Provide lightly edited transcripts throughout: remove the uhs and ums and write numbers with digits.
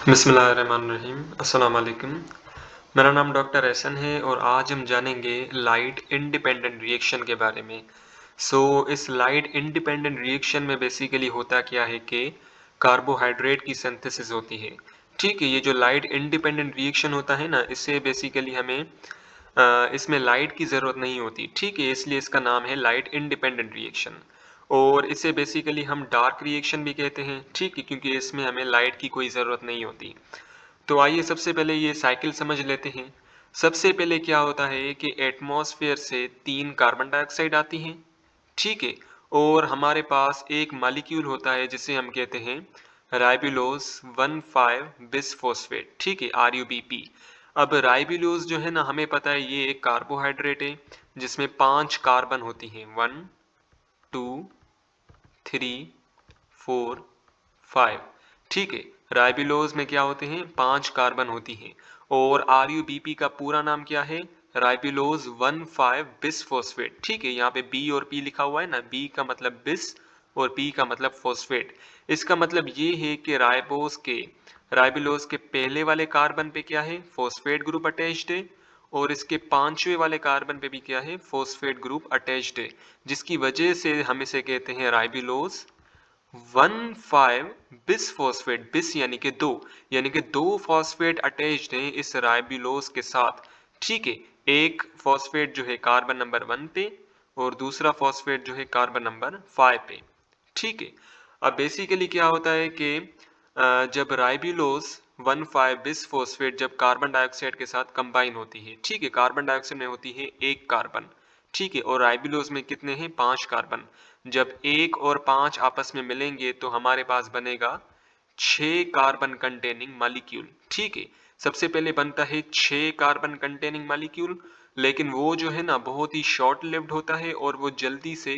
बिस्मिल्लाहिर्रहमानिर्रहीम। अस्सलाम वालेकुम। मेरा नाम डॉक्टर एहसन है और आज हम जानेंगे लाइट इंडिपेंडेंट रिएक्शन के बारे में। इस लाइट इंडिपेंडेंट रिएक्शन में बेसिकली होता क्या है कि कार्बोहाइड्रेट की सिंथेसिस होती है। ठीक है, ये जो लाइट इंडिपेंडेंट रिएक्शन होता है ना, इससे बेसिकली हमें इसमें लाइट की ज़रूरत नहीं होती। ठीक है, इसलिए इसका नाम है लाइट इंडिपेंडेंट रिएक्शन। और इसे बेसिकली हम डार्क रिएक्शन भी कहते हैं। ठीक है, क्योंकि इसमें हमें लाइट की कोई ज़रूरत नहीं होती। तो आइए सबसे पहले ये साइकिल समझ लेते हैं। सबसे पहले क्या होता है कि एटमॉस्फेयर से 3 कार्बन डाइऑक्साइड आती हैं। ठीक है, और हमारे पास एक मॉलिक्यूल होता है जिसे हम कहते हैं राइबुलोज 1,5 बिसफॉस्फेट। ठीक है, RUBP। अब राइबुलोज जो है ना, हमें पता है ये एक कार्बोहाइड्रेट है जिसमें 5 कार्बन होती हैं। 1 2 3 4 5। ठीक है, राइबुलोज में क्या होते हैं, 5 कार्बन होती हैं। और RUBP का पूरा नाम क्या है, राइबुलोज 1,5 बिसफॉस्फेट। ठीक है, यहाँ पे बी और पी लिखा हुआ है ना, बी का मतलब बिस और पी का मतलब फॉस्फेट। इसका मतलब ये है कि राइबुलोज के पहले वाले कार्बन पे क्या है, फॉस्फेट ग्रुप अटैच्ड है, और इसके पांचवें वाले कार्बन पे भी क्या है, फॉस्फेट ग्रुप अटैच्ड है, जिसकी वजह से हम इसे कहते हैं राइबुलोज 1,5 बिसफॉस्फेट। बिस यानी कि दो, यानी कि दो फॉस्फेट अटैच्ड हैं इस राइबुलोज के साथ। ठीक है, एक फॉस्फेट जो है कार्बन नंबर 1 पे और दूसरा फॉस्फेट जो है कार्बन नंबर 5 पे। ठीक है, अब बेसिकली क्या होता है कि जब राइबुलोज 1,5 बिसफॉस्फेट जब कार्बन डाइऑक्साइड के साथ कंबाइन होती है। ठीक है, कार्बन डाइऑक्साइड में होती है एक कार्बन। ठीक है, और राइबुलोज में कितने हैं, 5 कार्बन। जब 1 और 5 आपस में मिलेंगे तो हमारे पास बनेगा 6 कार्बन कंटेनिंग मॉलिक्यूल। ठीक है, सबसे पहले बनता है 6 कार्बन कंटेनिंग मॉलिक्यूल, लेकिन वो जो है ना बहुत ही शॉर्ट लिव्ड होता है और वो जल्दी से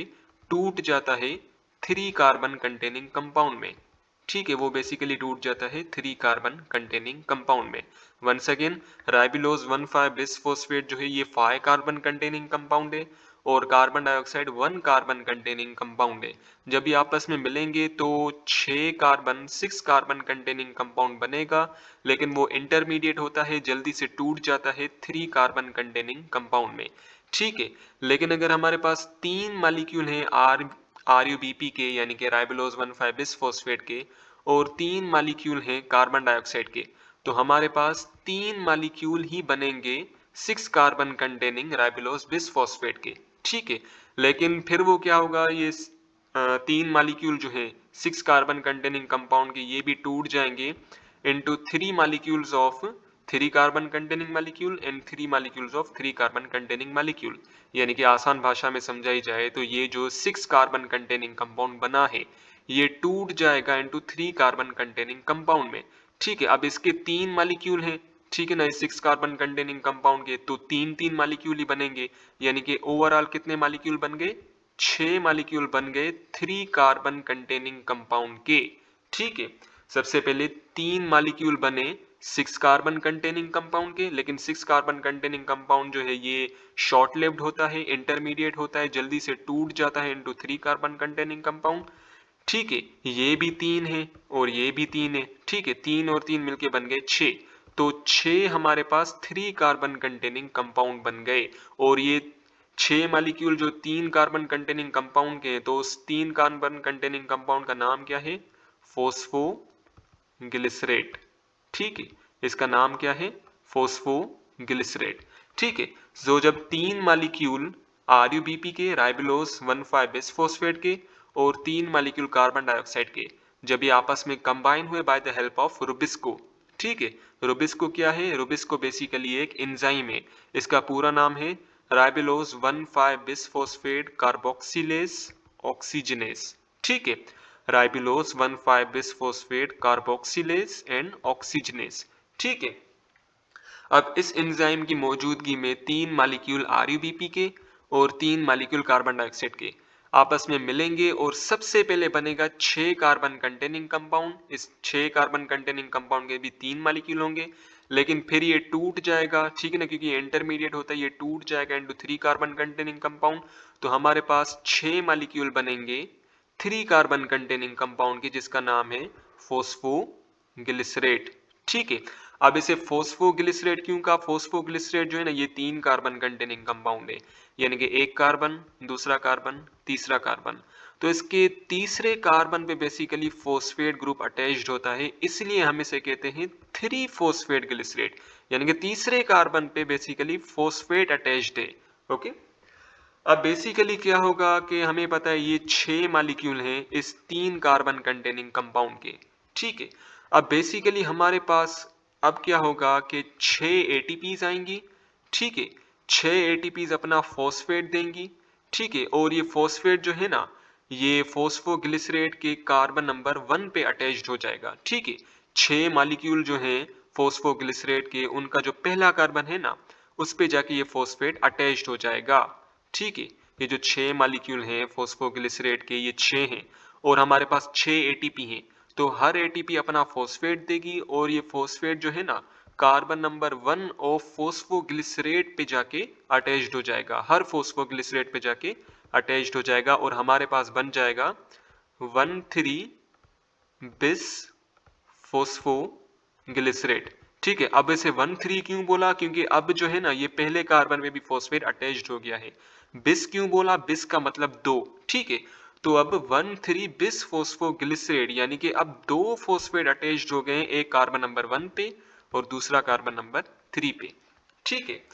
टूट जाता है 3 कार्बन कंटेनिंग कंपाउंड में। ठीक है, वो बेसिकली टूट जाता है 3 कार्बन कंटेनिंग कंपाउंड में। वंस अगेन, राइबुलोज 1,5 बिसफॉस्फेट जो है ये 5 कार्बन कंटेनिंग कंपाउंड है और carbon dioxide 1 carbon containing compound है। जब ये आपस में मिलेंगे तो 6 कार्बन कंटेनिंग कंपाउंड बनेगा, लेकिन वो इंटरमीडिएट होता है, जल्दी से टूट जाता है 3 कार्बन कंटेनिंग कंपाउंड में। ठीक है, लेकिन अगर हमारे पास 3 मॉलिक्यूल हैं RUBP के, यानी कि राइबुलोज 1,5 बिसफॉस्फेट के, और 3 मॉलिक्यूल हैं कार्बन डाइऑक्साइड के, तो हमारे पास 3 मॉलिक्यूल ही बनेंगे 6 कार्बन कंटेनिंग राइबुलोज बिसफॉस्फेट के। ठीक है, लेकिन फिर वो क्या होगा, ये 3 मॉलिक्यूल जो है 6 कार्बन कंटेनिंग कंपाउंड के, ये भी टूट जाएंगे into 3 molecules of 3 carbon containing molecule and 3 molecules of 3 carbon containing molecule. यानी कि आसान भाषा में समझाई जाए तो ये जो 6 कार्बन कंटेनिंग कंपाउंड बना है, ये टूट जाएगा इनटू 3 कार्बन कंटेनिंग कंपाउंड में। ठीक है, अब इसके 3 मॉलिक्यूल हैं। ठीक है ना, इस 6 कार्बन कंटेनिंग कंपाउंड के तो 3 मॉलिक्यूल ही बनेंगे, यानी कि ओवरऑल कितने मॉलिक्यूल बन गए, 6 मॉलिक्यूल बन गए 3 कार्बन कंटेनिंग कंपाउंड के। ठीक है, सबसे पहले 3 मॉलिक्यूल बने 6 कार्बन कंटेनिंग कंपाउंड के, लेकिन 6 कार्बन कंटेनिंग कंपाउंड जो है ये शॉर्ट लिव्ड होता है, इंटरमीडिएट होता है, जल्दी से टूट जाता है इनटू 3 कार्बन कंटेनिंग कंपाउंड। ठीक है, ये भी 3 है और ये भी 3 है। ठीक है, 3 और 3 मिलके बन गए 6, तो 6 हमारे पास 3 कार्बन कंटेनिंग कंपाउंड बन गए। और ये 6 मॉलिक्यूल जो 3 कार्बन कंटेनिंग कंपाउंड के हैं, तो उस 3 कार्बन कंटेनिंग कंपाउंड का नाम क्या है, फोस्फोग्लिसरेट। ठीक है, इसका नाम क्या है, फोस्फोग्लिसरेट। ठीक है, जो जब 3 मॉलिक्यूल RUBP के, राइबुलोज 1,5 बिसफॉस्फेट के, और 3 मॉलिक्यूल कार्बन डाइऑक्साइड के, जब ये आपस में कंबाइन हुए by the help of Rubisco. ठीक है, रुबिस्को क्या है, रुबिस्को बेसिकली एक एंजाइम है। इसका पूरा नाम है राइबुलोज 1,5 बिसफॉस्फेट कार्बोक्सिलेज ऑक्सीजनेस। ठीक है, ribulose 1,5 bisphosphate carboxylase and oxygenase. ठीक है, अब इस एंजाइम की मौजूदगी में 3 मॉलिक्यूल RUBP के और 3 मॉलिक्यूल कार्बन डाइऑक्साइड के आपस में मिलेंगे और सबसे पहले बनेगा 6 कार्बन कंटेनिंग कंपाउंड। इस 6 कार्बन कंटेनिंग कंपाउंड के भी 3 मॉलिक्यूल होंगे, लेकिन फिर ये टूट जाएगा। ठीक है ना, क्योंकि ये इंटरमीडिएट होता है, ये टूट जाएगा इनटू 3 कार्बन कंटेनिंग कंपाउंड। तो हमारे पास 6 मॉलिक्यूल बनेंगे 3 कार्बन कंटेनिंग कंपाउंड के, जिसका नाम है फोस्फोग्लिसरेट। ठीक है। अब इसे फॉस्फोग्लिसरेट क्यों कहा? फॉस्फोग्लिसरेट जो है ना ये 3 कार्बन कंटेनिंग कंपाउंड है, यानी कि एक कार्बन, दूसरा कार्बन, तीसरा कार्बन। तो इसके तीसरे कार्बन पे बेसिकली फॉस्फेट ग्रुप अटैच्ड होता है, इसलिए हम इसे कहते हैं 3 फॉस्फेट ग्लिसरेट, यानी कि तीसरे कार्बन पे बेसिकली फॉस्फेट अटैच्ड है। ओके। अब बेसिकली क्या होगा कि हमें पता है ये 6 मॉलिक्यूल हैं इस 3 कार्बन कंटेनिंग कंपाउंड के। ठीक है। अब बेसिकली हमारे पास अब क्या होगा कि 6 एटीपीज आएंगी। ठीक है। 6 एटीपीज अपना फॉस्फेट देंगी। ठीक है। और ये फॉस्फेट जो है ना ये फॉस्फोग्लिसरेट के कार्बन नंबर 1 पे अटैच्ड हो जाएगा। ठीक है। 6 मॉलिक्यूल जो हैं फॉस्फोग्लिसरेट के, उनका जो पहला कार्बन है ना उस पे जाके ये फॉस्फेट अटैच्ड हो जाएगा। ठीक है। ये जो 6 मॉलिक्यूल हैं फॉस्फोग्लिसरेट के ये 6 हैं और हमारे पास 6 एटीपी हैं, तो हर एटीपी अपना फॉस्फेट देगी और ये फॉस्फेट जो है ना कार्बन नंबर 1 ऑफ फॉस्फोग्लिसरेट पे जाके अटैच्ड हो जाएगा, हर फॉस्फोग्लिसरेट पे जाके अटैच्ड हो जाएगा और हमारे पास बन जाएगा 1,3 बिस फॉस्फोग्लिसरेट। ठीक है। अब इसे 1,3 क्यों बोला? क्योंकि अब जो है ना ये पहले कार्बन में भी फॉस्फेट अटैच्ड हो गया है। बिस क्यों बोला? बिस का मतलब 2। ठीक है। तो अब 1,3 बिस फॉस्फोग्लिसरेट, यानी कि अब 2 फॉस्फेट अटैच्ड हो गए, एक कार्बन नंबर 1 पे और दूसरा कार्बन नंबर 3 पे। ठीक है।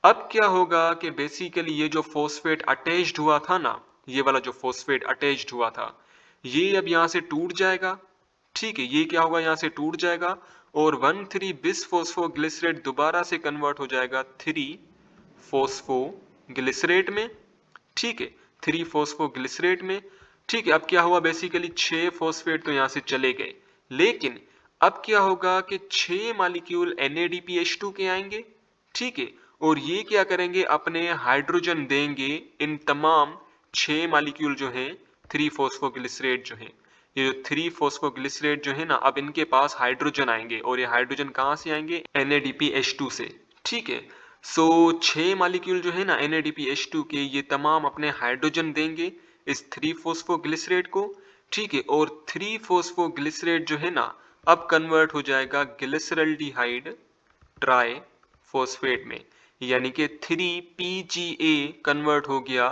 अब क्या होगा कि बेसिकली ये जो फॉस्फेट अटैच्ड हुआ था ना, ये वाला जो फॉस्फेट अटैच्ड हुआ था ये अब यहां से टूट जाएगा। ठीक है। ये क्या होगा? यहाँ से टूट जाएगा और 1,3 बिस फॉस्फोग्लिसरेट दोबारा से कन्वर्ट हो जाएगा 3 फॉस्फोग्लिसरेट में। ठीक है। 3 फॉस्फोग्लिसरेट में। ठीक है। अब क्या हुआ? बेसिकली 6 फॉस्फेट तो यहाँ से चले गए, लेकिन अब क्या होगा कि 6 मॉलिक्यूल NADPH2 के आएंगे। ठीक है। और ये क्या करेंगे? अपने हाइड्रोजन देंगे इन तमाम 6 मॉलिक्यूल जो हैं 3 फॉस्फोग्लिसरेट जो हैं, ये जो 3 फॉस्फोग्लिसरेट जो है ना अब इनके पास हाइड्रोजन आएंगे और ये हाइड्रोजन कहाँ से आएंगे? NADPH2 से। ठीक है। सो 6 मॉलिक्यूल जो है ना NADPH2 के ये तमाम अपने हाइड्रोजन देंगे इस 3 फॉस्फोग्लिसरेट को। ठीक है। और 3 फॉस्फोग्लिसरेट जो है ना अब कन्वर्ट हो जाएगा ग्लिसरल्डिहाइड ट्राई फॉस्फेट में, यानी कि 3PGA कन्वर्ट हो गया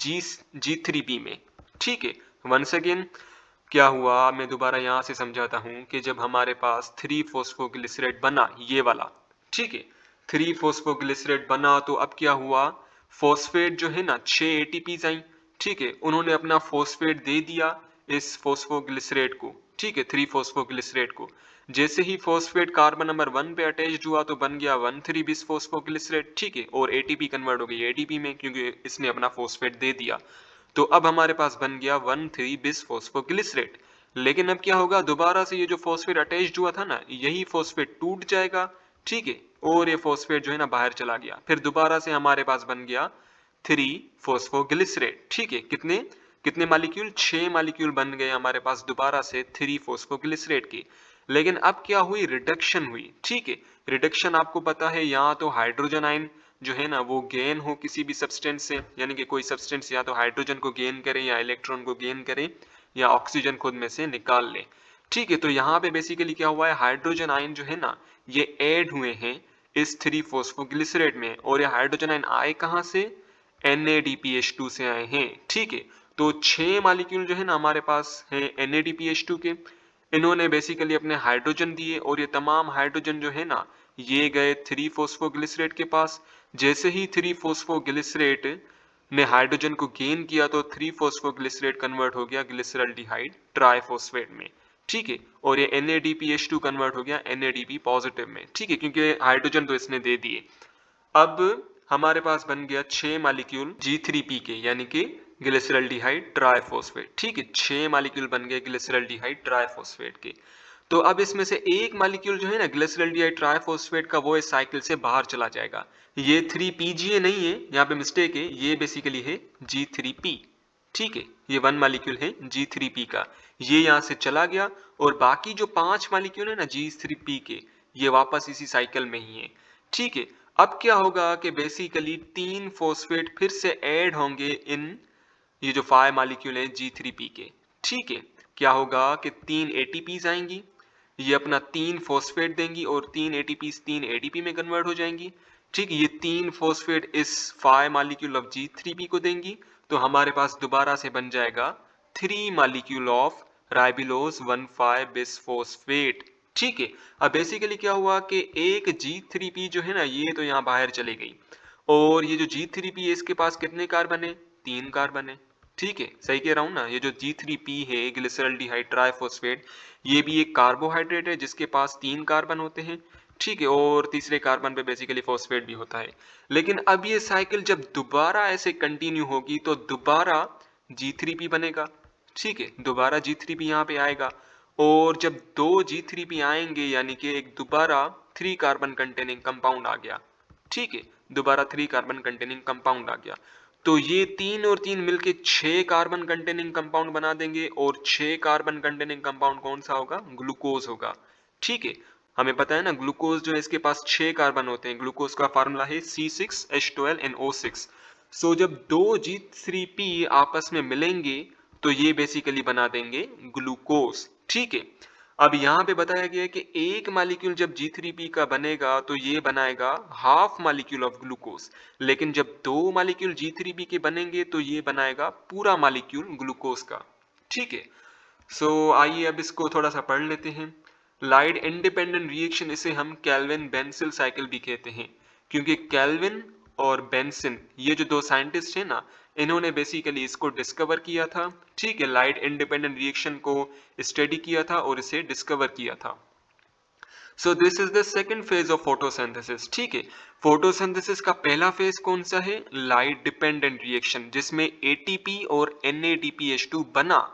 G3P में। ठीक है। वंस अगेन क्या हुआ? मैं दोबारा यहां से समझाता हूं कि जब हमारे पास 3 फॉस्फोग्लिसरेट बना ये वाला, ठीक है, 3 फॉस्फोग्लिसरेट बना तो अब क्या हुआ? फॉस्फेट जो है ना 6 एटीपीज आई। ठीक है। उन्होंने अपना फॉस्फेट दे दिया इस फॉस्फोग्लिसरेट को। ठीक है। 3 फॉस्फोग्लिसरेट को जैसे ही फॉस्फेट कार्बन नंबर 1 पे अटैच्ड हुआ तो बन गया 1,3 बिस फॉस्फोग्लिसरेट। ठीक है। और एटीपी कन्वर्ट हो गई एडीपी में क्योंकि इसने अपना फॉस्फेट दे दिया। तो अब हमारे पास बन गया 1,3 बिस फॉस्फोग्लिसरेट। लेकिन अब क्या होगा? दोबारा से ये जो फॉस्फेट अटैच्ड हुआ था ना यही फॉस्फेट टूट जाएगा। ठीक है। और ये फॉस्फेट जो है ना बाहर चला गया, फिर दोबारा से हमारे पास बन गया 3 फॉस्फोग्लिसरेट। ठीक है। कितने कितने मॉलिक्यूल? 6 मॉलिक्यूल बन गए हमारे पास दोबारा से 3 फॉस्फोग्लिसरेट की। लेकिन अब क्या हुई? रिडक्शन हुई। ठीक है। रिडक्शन आपको पता है यहाँ तो हाइड्रोजन आयन जो है ना वो गेन हो किसी भी सब्सटेंस से, यानी कि कोई सब्सटेंस या तो हाइड्रोजन को गेन करे या इलेक्ट्रॉन को गेन करे या ऑक्सीजन खुद में से निकाल ले। ठीक है। तो यहाँ पे बेसिकली क्या हुआ है? हाइड्रोजन आयन जो है ना ये ऐड हुए हैं इस 3 फॉस्फोग्लिसरेट में और ये हाइड्रोजन आयन आए कहाँ से? NADPH2 से आए हैं। ठीक है। तो 6 मॉलिक्यूल जो है ना हमारे पास है NADPH2 के, इन्होंने बेसिकली अपने हाइड्रोजन दिए और ये तमाम हाइड्रोजन जो है ना ये गए 3 फॉस्फोग्लिसरेट के पास। जैसे ही 3 फॉस्फोग्लिसरेट ने हाइड्रोजन को गेन किया तो 3 फॉस्फोग्लिसरेट कन्वर्ट हो गया ग्लिसरल्डिहाइड ट्राइफॉस्फेट में। ठीक है। और ये NADPH2 कन्वर्ट हो गया NADP पॉजिटिव में। ठीक है। क्योंकि हाइड्रोजन तो इसने दे दिए। अब हमारे पास बन गया 6 मॉलिक्यूल G3P के, यानी कि ग्लिसरल्डिहाइड ट्राइफॉस्फेट। ठीक है। 6 मॉलिक्यूल बन गए ग्लिसरल्डिहाइड ट्राइफॉस्फेट के। तो अब इसमें से एक मॉलिक्यूल जो है ना ग्लिसरल्डिहाइड ट्राइफॉस्फेट का वो इस साइकिल से बाहर चला जाएगा। ये 3PGA नहीं है, यहाँ पे मिस्टेक है, ये बेसिकली है G3P। ठीक है। ये 1 मॉलिक्यूल है G3P का, ये यहाँ से चला गया और बाकी जो 5 मॉलिक्यूल है ना G3P के ये वापस इसी साइकिल में ही है। ठीक है। अब क्या होगा कि बेसिकली 3 फॉस्फेट फिर से ऐड होंगे इन ये जो 5 मॉलिक्यूल है G3P के। ठीक है। क्या होगा कि 3 एटीपीज आएंगी। ये अपना 3 फॉस्फेट देंगी और 3 एटीपीज 3 एटीपी में कन्वर्ट हो जाएंगी। ठीक है, ये 3 फॉस्फेट इस 5 मॉलिक्यूल ऑफ G3P को देंगी, तो हमारे पास दोबारा से बन जाएगा 3 मॉलिक्यूल ऑफ राइबिलोज 1,5 बिसफॉस्फेट। ठीक है, अब बेसिकली क्या हुआ कि एक G3P जो है ना, ये तो यहाँ बाहर चली गई, और ये जो G3P है इसके पास कितने कार्बन है? 3 कार्बन है। ठीक है, सही कह रहा हूँ ना? ये जो G3P है, ग्लिसरल्डिहाइड ट्राइफॉस्फेट, ये भी एक कार्बोहाइड्रेट है जिसके पास 3 कार्बन होते हैं। ठीक है, और तीसरे कार्बन पे बेसिकली फॉस्फेट भी होता है। लेकिन अब ये साइकिल जब दोबारा ऐसे कंटिन्यू होगी तो दोबारा G3P बनेगा। ठीक है, दोबारा G3P यहाँ पे आएगा, और जब दो G3P आएंगे यानी कि एक दोबारा 3 कार्बन कंटेनिंग कंपाउंड आ गया। ठीक है, दोबारा 3 कार्बन कंटेनिंग कंपाउंड आ गया, तो ये 3 और 3 मिलके 6 कार्बन कंटेनिंग कंपाउंड बना देंगे, और 6 कार्बन कंटेनिंग कंपाउंड कौन सा होगा? ग्लूकोज होगा। ठीक है, हमें पता है ना ग्लूकोज जो है इसके पास 6 कार्बन होते हैं। ग्लूकोज का फार्मूला है C6H12NO6। सो जब दो G3P आपस में मिलेंगे तो ये बेसिकली बना देंगे ग्लूकोज। ठीक है, अब यहाँ पे बताया गया है कि एक मॉलिक्यूल जब G3P का बनेगा तो ये बनाएगा हाफ मॉलिक्यूल ऑफ ग्लूकोज, लेकिन जब दो मॉलिक्यूल G3P के बनेंगे तो ये बनाएगा पूरा मॉलिक्यूल ग्लूकोज का। ठीक है, सो आइए अब इसको थोड़ा सा पढ़ लेते हैं। लाइट इंडिपेंडेंट रिएक्शन, इसे हम कैल्विन बेंसिल साइकिल भी कहते हैं, क्योंकि कैल्विन और बेंसिन ये जो दो साइंटिस्ट हैं ना, इन्होंने बेसिकली इसको डिस्कवर किया था। ठीक है, लाइट इंडिपेंडेंट रिएक्शन को स्टडी किया था और इसे डिस्कवर किया था। So this is the second phase of photosynthesis. ठीक है, फोटोसिंथेसिस का पहला फेज कौन सा है? लाइट डिपेंडेंट रिएक्शन, जिसमें एटीपी और NADPH2 बना।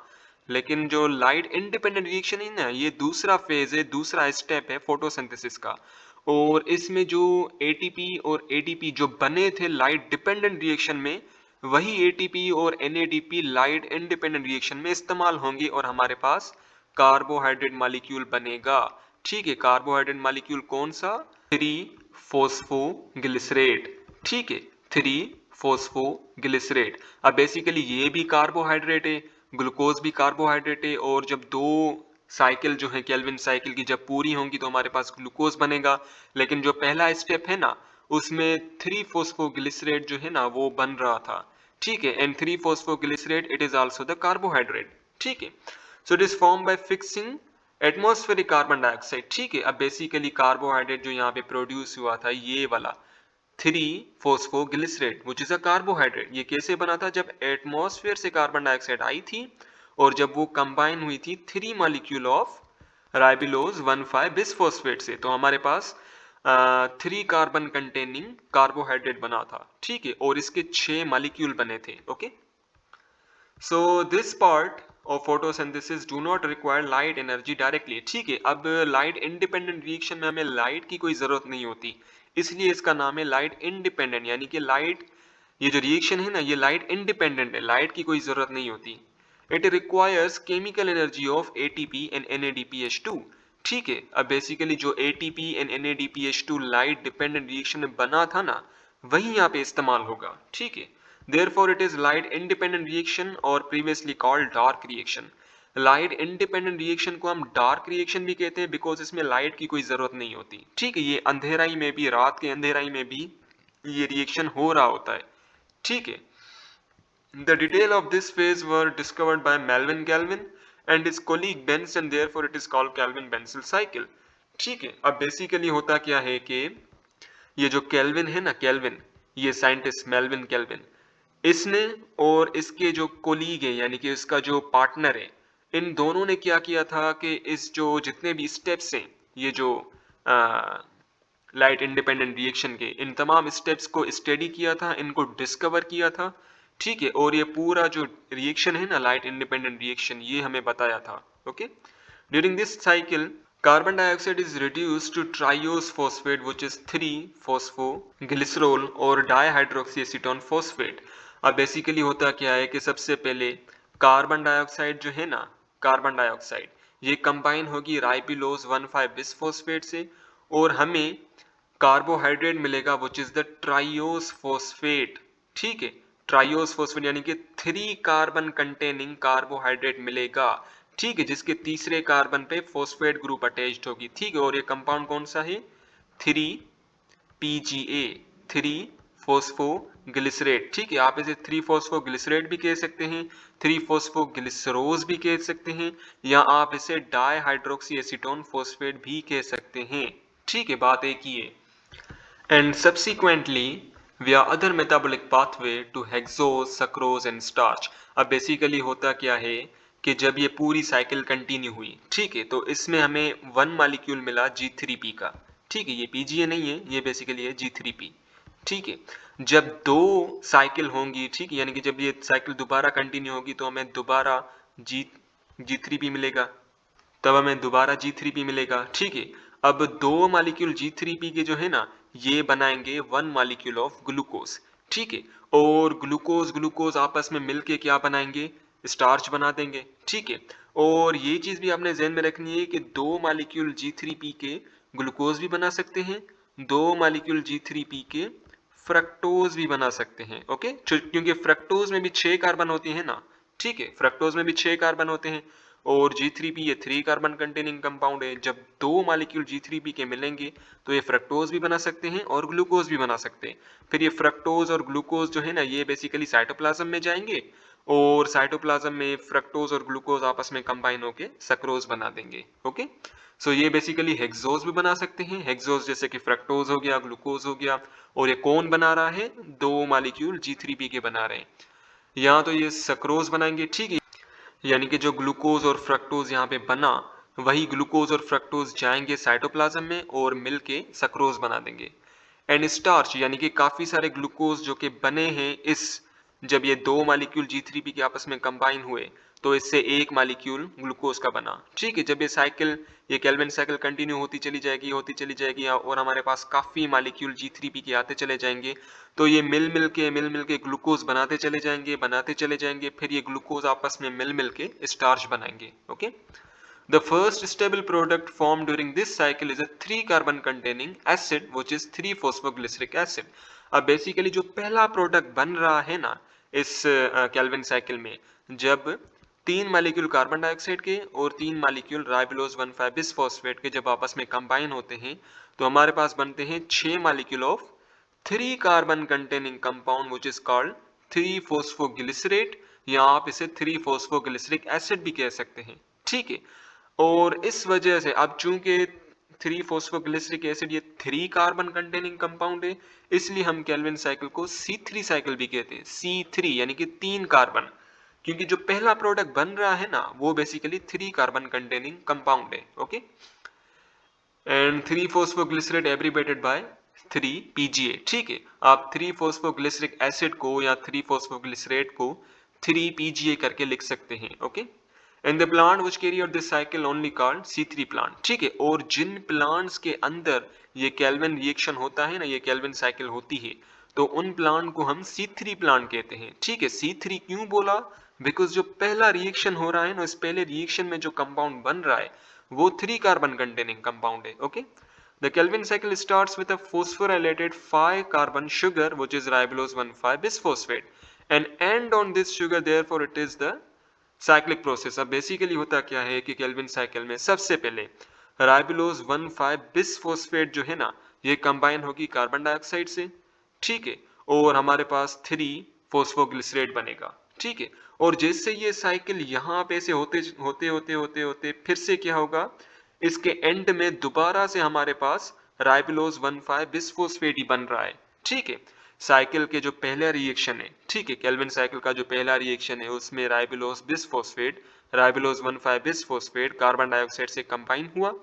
लेकिन जो लाइट इंडिपेंडेंट रिएक्शन है ना, ये दूसरा फेज है, दूसरा स्टेप है फोटोसिंथेसिस का, और इसमें जो एटीपी और ADP जो बने थे लाइट डिपेंडेंट रिएक्शन में, वही ATP और NADP लाइट इंडिपेंडेंट रिएक्शन में इस्तेमाल होंगे और हमारे पास कार्बोहाइड्रेट मॉलिक्यूल बनेगा। ठीक है, कार्बोहाइड्रेट मॉलिक्यूल कौन सा? 3-फॉस्फोग्लिसरेट। ठीक है, 3-फॉस्फोग्लिसरेट। अब बेसिकली ये भी कार्बोहाइड्रेट है, ग्लूकोज भी कार्बोहाइड्रेट है, और जब दो साइकिल जो है केल्विन साइकिल की जब पूरी होंगी तो हमारे पास ग्लूकोज बनेगा। लेकिन जो पहला स्टेप है ना, उसमें 3-फॉस्फोग्लिसरेट जो है ना वो बन रहा था। ठीक है, and three phosphoglycerate it is also the carbohydrate. ठीक है, so it is form by fixing atmospheric carbon dioxide. ठीक है, अब बेसिकली कार्बोहाइड्रेट जो यहाँ पे प्रोड्यूस हुआ था, ये वाला three phosphoglycerate which is a carbohydrate, ये कैसे बना था? जब एटमॉस्फेयर से कार्बन डाइऑक्साइड आई थी और जब वो कंबाइन हुई थी 3 मॉलिक्यूल ऑफ राइबिलोज 1,5 बिसफॉस्फेट से, तो हमारे पास 3 कार्बन कंटेनिंग कार्बोहाइड्रेट बना था। ठीक है, और इसके 6 मॉलिक्यूल बने थे। Okay, so this part of photosynthesis do not require light energy directly. ठीक है, अब लाइट इंडिपेंडेंट रिएक्शन में हमें लाइट की कोई जरूरत नहीं होती, इसलिए इसका नाम है लाइट इंडिपेंडेंट, यानी कि लाइट, ये जो रिएक्शन है ना, ये लाइट इंडिपेंडेंट है, लाइट की कोई जरूरत नहीं होती। It requires chemical energy of ATP and NADPH2। ठीक है, अब बेसिकली जो ATP and NADPH2 light dependent reaction में बना था ना, वही यहाँ पे इस्तेमाल होगा। ठीक है, therefore it is light independent reaction or previously called dark reaction। Light independent reaction को हम डार्क रिएक्शन भी कहते हैं बिकॉज इसमें लाइट की कोई जरूरत नहीं होती। ठीक है, ये अंधेराई में भी, रात के अंधेराई में भी ये रिएक्शन हो रहा होता है। ठीक है, the detail of this phase were discovered by Melvin Kelvin and his colleague Benson, therefore it is called Kelvin-Benzil cycle। ठीक है, अब बेसिकली होता क्या है कि ये जो केल्विन है ना, केल्विन, ये साइंटिस्ट मेल्विन केल्विन, इसने और इसके जो कोलीग है यानी कि इसका जो पार्टनर है, इन दोनों ने क्या किया था कि इस जो जितने भी स्टेप्स हैं, ये जो लाइट इंडिपेंडेंट रिएक्शन के, इन तमाम स्टेप्स को स्टडी किया था, इनको डिस्कवर किया था। ठीक है, और ये पूरा जो रिएक्शन है ना, लाइट इंडिपेंडेंट रिएक्शन, ये हमें बताया था। Okay, during this cycle carbon dioxide is reduced to triose phosphate which is 3-phosphoglycerol और dihydroxyacetone phosphate। अब बेसिकली होता क्या है कि सबसे पहले कार्बन डाइऑक्साइड जो है ना, कार्बन डाइऑक्साइड ये कंबाइन होगी राइबिलोज 1,5 बिसफॉस्फेट से, और हमें कार्बोहाइड्रेट मिलेगा विच इज द ट्राइयोस फॉस्फेट। ठीक है, ट्राइयोस फॉस्फेट यानी कि 3 कार्बन कंटेनिंग कार्बोहाइड्रेट मिलेगा। ठीक है, जिसके तीसरे कार्बन पे फॉस्फेट ग्रुप अटैच्ड होगी। ठीक है, और ये कंपाउंड कौन सा है? 3PGA, 3 phosphoglycerate. ठीक है, आप इसे 3 फॉस्फोग्लिसरेट भी कह सकते हैं, 3 फॉस्फोग्लिसरोज भी कह सकते हैं, या आप इसे डाईहाइड्रोक्सी एसीटोन फॉस्फेट भी कह सकते हैं। ठीक है, बात एक ही है। And subsequently via other metabolic pathway to hexose, sucrose and starch। अब बेसिकली होता क्या है कि जब ये पूरी साइकिल कंटिन्यू हुई, ठीक है, तो इसमें हमें वन मॉलिक्यूल मिला G3P का। ठीक है, ये PGA नहीं है, ये बेसिकली है G3P। ठीक है, जब दो साइकिल होंगी, ठीक है, यानी कि जब ये साइकिल दोबारा कंटिन्यू होगी तो हमें दोबारा G3P मिलेगा, तब हमें दोबारा G3P मिलेगा। ठीक है, अब दो मॉलिक्यूल G3P के जो है ना, ये बनाएंगे वन मॉलिक्यूल ऑफ ग्लूकोज। ठीक है, और ग्लूकोज ग्लूकोज आपस में मिलके क्या बनाएंगे? स्टार्च बना देंगे। ठीक है, और ये चीज भी आपने ध्यान में रखनी है कि दो मॉलिक्यूल G3P के ग्लूकोज भी बना सकते हैं, दो मॉलिक्यूल G3P के फ्रक्टोज भी बना सकते हैं। ओके, क्योंकि फ्रक्टोज में भी 6 कार्बन होते हैं ना। ठीक है, फ्रक्टोज में भी 6 कार्बन होते हैं, और G3P ये 3 कार्बन कंटेनिंग कंपाउंड है। जब दो मॉलिक्यूल G3P के मिलेंगे तो ये फ्रक्टोज भी बना सकते हैं और ग्लूकोज भी बना सकते हैं। फिर ये फ्रक्टोज और ग्लूकोज जो है ना, ये बेसिकली साइटोप्लाज्म में जाएंगे, और साइटोप्लाज्म में फ्रक्टोज और ग्लूकोज आपस में कंबाइन होके सक्रोज बना देंगे। ओके, सो ये बेसिकली हेक्सोज भी बना सकते हैं, हेक्सोज जैसे कि फ्रक्टोज हो गया, ग्लूकोज हो गया, और ये कौन बना रहा है? दो मॉलिक्यूल G3P के बना रहे हैं, या तो ये सक्रोज बनाएंगे। ठीक है, यानी कि जो ग्लूकोज और फ्रक्टोज यहाँ पे बना, वही ग्लूकोज और फ्रक्टोज जाएंगे साइटोप्लाज्म में और मिलके सक्रोज बना देंगे। एंड स्टार्च यानी कि काफी सारे ग्लूकोज जो कि बने हैं इस, जब ये दो मॉलिक्यूल G3P के आपस में कंबाइन हुए तो इससे एक मॉलिक्यूल ग्लूकोज का बना। ठीक है, जब ये साइकिल, ये केल्विन साइकिल कंटिन्यू होती चली जाएगी और हमारे पास काफी मॉलिक्यूल G3P के आते चले जाएंगे, तो ये मिल मिल के ग्लूकोज बनाते चले जाएंगे, फिर ये ग्लूकोज आपस में मिल के स्टार्च बनाएंगे। Okay, the first stable product formed during this cycle is a 3 carbon containing acid which is 3 phosphoglyceric acid। अब बेसिकली जो पहला प्रोडक्ट बन रहा है ना इस केल्विन साइकिल में, जब 3 मॉलिक्यूल कार्बन डाइऑक्साइड के और 3 मॉलिक्यूल राइबोलोज 1,5 बिसफॉस्फेट के जब आपस में कंबाइन होते हैं तो हमारे पास बनते हैं 6 molecule of 3 carbon containing compound which is called 3 phosphoglycerate, या आप इसे 3 फॉस्फोग्लिसरिक एसिड भी कह सकते हैं। ठीक है, और इस वजह से अब चूंकि 3 फॉस्फोग्लिसरिक एसिड ये 3 कार्बन कंटेनिंग कंपाउंड है, इसलिए हम केल्विन साइकिल को C3 साइकिल भी कहते हैं। C3 यानी कि 3 कार्बन, क्योंकि जो पहला प्रोडक्ट बन रहा है ना वो बेसिकली 3 कार्बन कंटेनिंग कंपाउंड है। Okay, and 3 phosphoglycerate abbreviated by 3PGA। ठीक है, आप 3 फॉस्फोग्लिसरिक एसिड को या 3 फॉस्फोग्लिसरेट को 3PGA करके लिख सकते हैं। Okay, and the plant which carry out this cycle only called C3 plant. ठीक है, और जिन प्लांट्स के अंदर ये केल्विन रिएक्शन होता है ना, ये केल्विन साइकिल होती है, तो उन प्लांट को हम C3 प्लांट कहते हैं। ठीक है, C3 क्यों बोला? बिकॉज जो पहला रिएक्शन हो रहा है ना, इस पहले रिएक्शन में जो कंपाउंड बन रहा है वो 3 कार्बन कंटेनिंग कंपाउंड है। Okay, the Kelvin cycle starts with a phosphorylated 5 carbon sugar which is ribulose 1,5 bisphosphate and end on this sugar, therefore it is the cyclic process. अब बेसिकली होता क्या है कि केल्विन साइकिल में सबसे पहले राइबोलोज 1,5 bisphosphate जो है ना, ये कंबाइन होगी कार्बन डाइऑक्साइड से। ठीक है, और हमारे पास 3 फॉस्फोग्लिसरेट बनेगा। ठीक है, और जैसे ये साइकिल यहाँ पे से होते फिर से क्या होगा, इसके एंड में दोबारा से हमारे पास राइबोलोज 1,5 बिसफॉस्फेट ही बन रहा है। ठीक है, साइकिल के जो पहला रिएक्शन है, ठीक है, केल्विन साइकिल का जो पहला रिएक्शन है उसमें राइबोलोज बिसफॉस्फेट, राइबोलोज 1,5 बिसफॉस्फेट कार्बन डाइऑक्साइड से कंबाइन हुआ।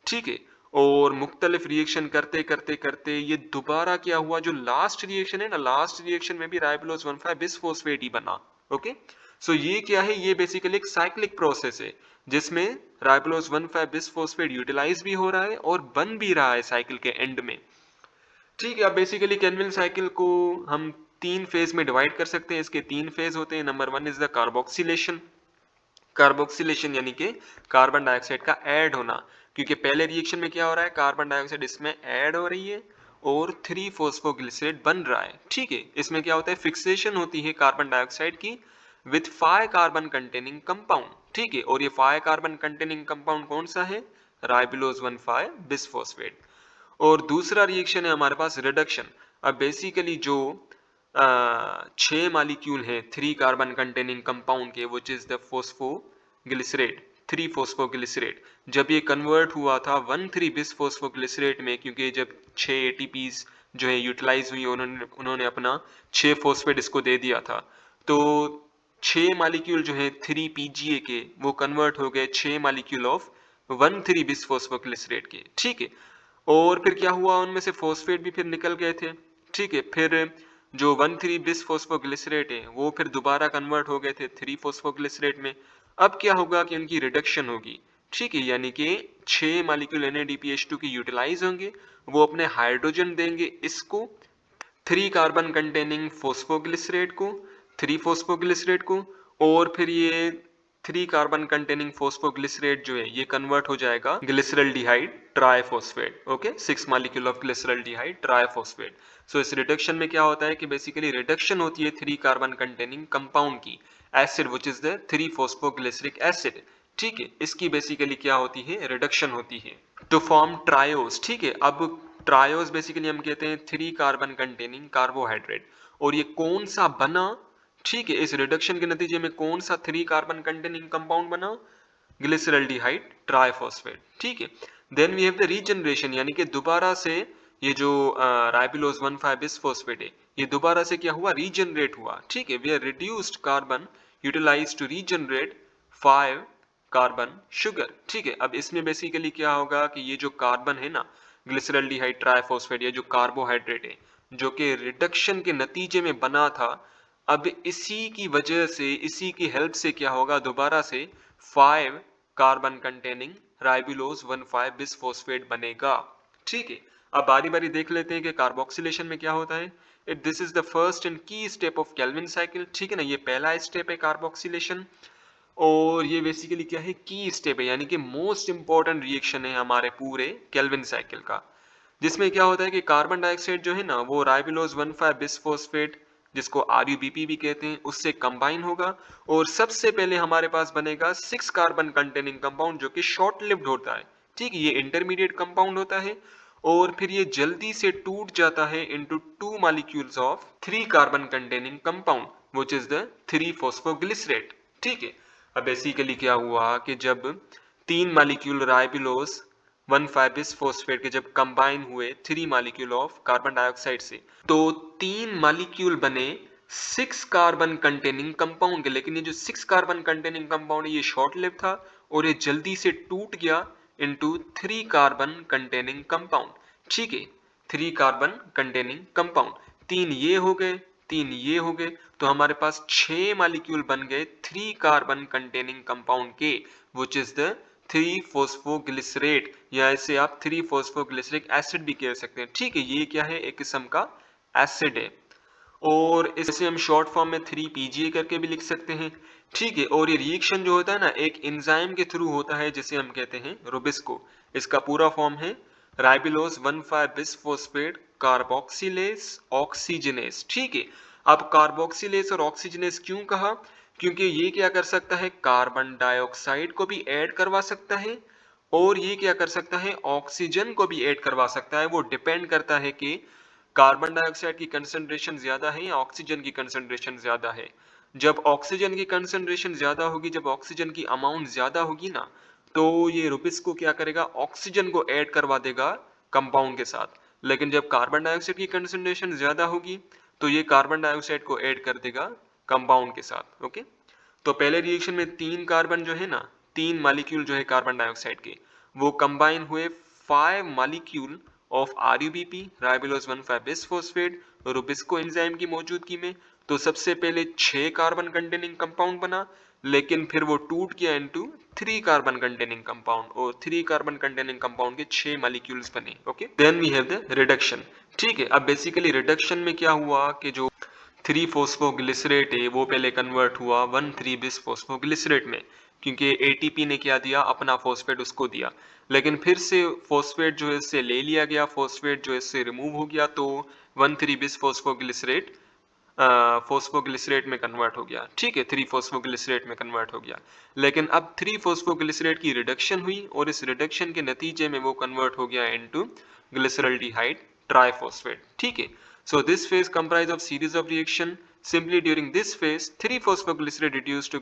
ठीक है, और मुख्तलिफ रिएक्शन करते ये दोबारा क्या हुआ, जो लास्ट रिएक्शन है ना, लास्ट रिएक्शन में भी राइबोलोज 1,5 बिसफॉस्फेट ही बना। ओके, सो ये क्या है, ये बेसिकली एक साइक्लिक प्रोसेस है जिसमें राइबोलोज 1,5 बिसफॉस्फेट यूटिलाइज भी हो रहा है और बन भी रहा है साइकिल के एंड में। ठीक है, अब बेसिकली केल्विन साइकिल को हम 3 फेज में डिवाइड कर सकते हैं। इसके 3 फेज होते हैं। Number 1 is the carboxylation. Carboxylation यानी कि कार्बन डाइऑक्साइड का ऐड होना, क्योंकि पहले रिएक्शन में क्या हो रहा है, कार्बन डाइऑक्साइड इसमें ऐड हो रही है और 3 फॉस्फोग्लिसरेट बन रहा है। ठीक है, इसमें क्या होता है, फिक्सेशन होती है कार्बन डाइऑक्साइड की विथ 5 कार्बन कंटेनिंग कंपाउंड। ठीक है, और ये 5 कार्बन कंटेनिंग कंपाउंड कौन सा है? राइबोलोज 1,5 बिसफॉस्फेट। और दूसरा रिएक्शन है हमारे पास रिडक्शन। अब बेसिकली जो 6 मॉलिक्यूल हैं 3 कार्बन कंटेनिंग कंपाउंड के, विच इज द फोस्फोग्लिसरेट, 3 फोस्फोग्लिसरेट, जब ये कन्वर्ट हुआ था 1,3 बिस फोस्फोग्लिसरेट में, क्योंकि जब 6 एटीपीज जो है यूटिलाइज हुई, उन्होंने अपना 6 फोस्फेट इसको दे दिया था, तो 6 मॉलिक्यूल जो है 3 पीजीए के वो कन्वर्ट हो गए 6 मॉलिक्यूल ऑफ 1,3 बिस फोस्फोग्लिसरेट के, ठीक है। और फिर क्या हुआ, उनमें से फॉस्फेट भी फिर निकल गए थे, ठीक है। फिर जो 1,3 बिस फोस्फोग्लिसरेट है वो फिर दोबारा कन्वर्ट हो गए थे 3 फोस्फोग्लिसरेट में। अब क्या होगा कि उनकी रिडक्शन होगी, ठीक है, यानी कि 6 मॉलिक्यूल NADPH2 की यूटिलाइज होंगे, वो अपने हाइड्रोजन देंगे इसको 3 कार्बन कंटेनिंग फोस्फोग्लिसरेट को, 3 फोस्फोग्लिसरेट को, और फिर ये 3 कार्बन कंटेनिंग फोस्फोग्लिसरेट जो है ये कन्वर्ट हो जाएगा glyceraldehyde triphosphate, okay, 6 molecule of glyceraldehyde triphosphate. So इस रिडक्शन में क्या होता है कि बेसिकली रिडक्शन होती है 3 कार्बन कंटेनिंग कंपाउंड की acid which is the 3 phosphoglyceric acid, ठीक है, इसकी बेसिकली क्या होती है, रिडक्शन होती है टू फॉर्म ट्रायोज, ठीक है। अब ट्रायोज बेसिकली हम कहते हैं 3 कार्बन कंटेनिंग कार्बोहाइड्रेट, और ये कौन सा बना, ठीक है, इस रिडक्शन के नतीजे में कौन सा 3 कार्बन कंटेनिंग कंपाउंड बना, ग्लिसरल्डिहाइड ट्राइफॉस्फेट, ठीक है। Then we have the regeneration, यानी कि दोबारा से ये जो राइबोलोज 1,5 बिसफॉस्फेट है ये दोबारा से क्या हुआ, रीजनरेट हुआ, ठीक है। We are reduced carbon utilized to regenerate 5 carbon sugar, ठीक है। अब इसमें बेसिकली क्या होगा कि ये जो कार्बन है ना, ग्लिसरल्डिहाइड ट्राइफॉस्फेट, ये जो कार्बोहाइड्रेट है जो कि रिडक्शन के नतीजे में बना था, अब इसी की वजह से, इसी की हेल्प से क्या होगा, दोबारा से 5 कार्बन कंटेनिंग राइबोलोज 1,5 बिसफॉस्फेट बनेगा, ठीक है। अब बारी बारी देख लेते हैं कि कार्बोक्सिलेशन में क्या होता है। This is the first and की स्टेप ऑफ केल्विन साइकिल, ठीक है ना, ये पहला स्टेप है कार्बोक्सिलेशन, और ये बेसिकली क्या है, की स्टेप है, यानी कि मोस्ट इंपॉर्टेंट रिएक्शन है हमारे पूरे केल्विन साइकिल का, जिसमें क्या होता है कि कार्बन डाइऑक्साइड जो है ना वो राइबोलोज 1,5 बिसफॉस्फेट, जिसको RuBP भी कहते हैं, उससे कंबाइन होगा, और सबसे पहले हमारे पास बनेगा 6 कार्बन कंटेनिंग कंपाउंड जो कि शॉर्ट लिव्ड होता है, ठीक है, ये इंटरमीडिएट कंपाउंड होता है, और फिर ये जल्दी से टूट जाता है into 2 molecules of 3 carbon containing compound which is the 3 phosphoglycerate, ठीक है। अब बेसिकली क्या हुआ कि जब 3 मॉलिक्यूल राइबोलोज 1,5 बिसफॉस्फेट के जब कंबाइन हुए 3 मॉलिक्यूल ऑफ कार्बन डाइऑक्साइड से, तो 3 मॉलिक्यूल बने 6 कार्बन कंटेनिंग कंपाउंड के, लेकिन ये जो 6 कार्बन कंटेनिंग कंपाउंड है ये शॉर्ट लिव था और ये जल्दी से टूट गया इनटू 3 कार्बन कंटेनिंग कंपाउंड, ठीक है, 3 कार्बन कंटेनिंग कंपाउंड, 3 ये हो गए, 3 ये हो गए, तो हमारे पास 6 मॉलिक्यूल बन गए 3 कार्बन कंटेनिंग कंपाउंड के, विच इज द 3 फोस्फोग्लिसरेट, या इसे आप 3 फोस्फोग्लिसरिक एसिड भी कह सकते हैं, ठीक है। ये क्या है, एक किस्म का एसिड है, और इसे हम शॉर्ट फॉर्म में 3 PGA करके भी लिख सकते हैं, ठीक है। और ये रिएक्शन जो होता है ना एक एंजाइम के थ्रू होता है जिसे हम कहते हैं रुबिस्को, इसका पूरा फॉर्म है राइबोलोज 1,5 बिसफॉस्फेट कार्बोक्सिलेज ऑक्सीजनेस, ठीक है। अब कार्बोक्सिलेज और ऑक्सीजनेस क्यों कहा, क्योंकि ये क्या कर सकता है, कार्बन डाइऑक्साइड को भी ऐड करवा सकता है, और ये क्या कर सकता है, ऑक्सीजन को भी ऐड करवा सकता है। वो डिपेंड करता है कि कार्बन डाइऑक्साइड की कंसंट्रेशन ज्यादा है या ऑक्सीजन की कंसंट्रेशन ज्यादा है। जब ऑक्सीजन की कंसंट्रेशन ज्यादा होगी, जब ऑक्सीजन की अमाउंट ज्यादा होगी ना, तो ये रुबिस्को क्या करेगा, ऑक्सीजन को ऐड करवा देगा कंपाउंड के साथ, लेकिन जब कार्बन डाइऑक्साइड की कंसंट्रेशन ज्यादा होगी तो ये कार्बन डाइऑक्साइड को ऐड कर देगा कंपाउंड के साथ, ओके। तो पहले रिएक्शन में 3 कार्बन जो है ना, 3 मॉलिक्यूल जो है कार्बन डाइऑक्साइड के, वो कंबाइन हुए 5 molecule of RuBP राइबोलोज 1,5 bisphosphate Rubisco enzyme की मौजूदगी में। तो सबसे पहले 6 कार्बन कंटेनिंग कंपाउंड बना, लेकिन फिर वो टूट गया इनटू 3 कार्बन कंटेनिंग कंपाउंड, और 3 कार्बन कंटेनिंग कंपाउंड के 6 मॉलिक्यूल्स बने, okay. Then we have the reduction, ठीक है। अब बेसिकली रिडक्शन में क्या हुआ कि जो 3 फोस्फोग्लिसरेट है वो पहले कन्वर्ट हुआ 1,3 बिस फोस्फोग्लिसरेट में, क्योंकि एटीपी ने क्या दिया, अपना फॉस्फेट उसको दिया, लेकिन फिर से फॉस्फेट जो है इससे ले लिया गया, फॉस्फेट जो है इससे रिमूव हो गया, तो 1,3 बिस फोस्फोग्लिसरेट फोस्फोग्लिसरेट में कन्वर्ट हो गया, ठीक है, 3 फोस्फोग्लिसरेट में कन्वर्ट हो गया। लेकिन अब 3 फोस्फोग्लिसरेट की रिडक्शन हुई और इस रिडक्शन के नतीजे में वो कन्वर्ट हो गया इनटू ग्लिसरल्डिहाइड ट्राइफॉस्फेट, ठीक है। So this phase comprise of series of reaction. Simply during this phase 3 phosphoglycerate reduce to